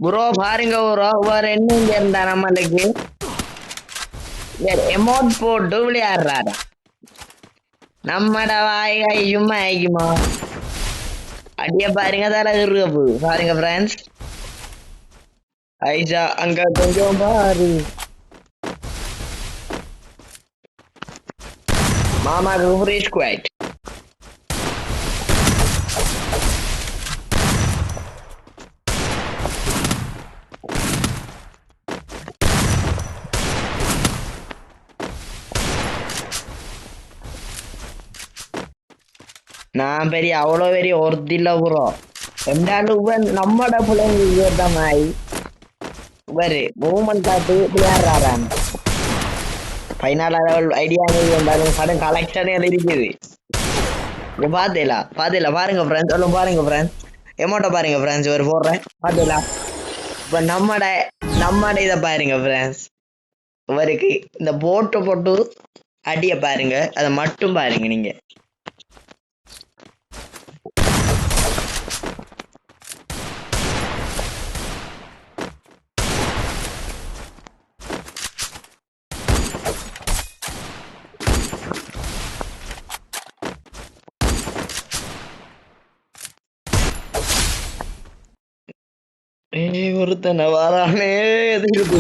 bro பாருங்க bro வேற என்ன இங்க இருந்தா நம்மளுக்கு எமௌண்ட் போட்டு விளையாடுறாரு நம்மட வாய்கை சும்மா ஆயிக்குமா அடிய பாருங்க தர இருக்கு பாருங்க பிரான்ஸ் ஐசா அங்க கொஞ்சம் பாரு மாமா ஃப்ரீ ஸ்குவாட் நான் பெரிய அவ்வளோ பெரிய ஒருத்தில்ல ப்ரோ ரெண்டாலும் நம்மட பிள்ளைங்க மாதிரி பாரு மூமெண்ட் காட்டு விளையாடுறாரான் ஃபைனல் ஐடியா இருந்தாலும் கடன் கலெக்ஷனே இருக்குது இங்க பாத்தீங்களா பாருங்க ஃப்ரெண்ட்ஸ் சொல்லும் பாருங்க ஃப்ரெண்ட்ஸ் எமௌண்ட்டை பாருங்க ஃப்ரெண்ட்ஸ் ஒரு போடுறேன் பாத்தீங்களா இப்ப நம்மட இதை பாருங்க ஃப்ரெண்ட்ஸ் இவருக்கு இந்த போட்டை போட்டு அடிய பாருங்க அதை மட்டும் பாருங்க நீங்க ஒருத்தனை வாரானே எதிர்ப்பு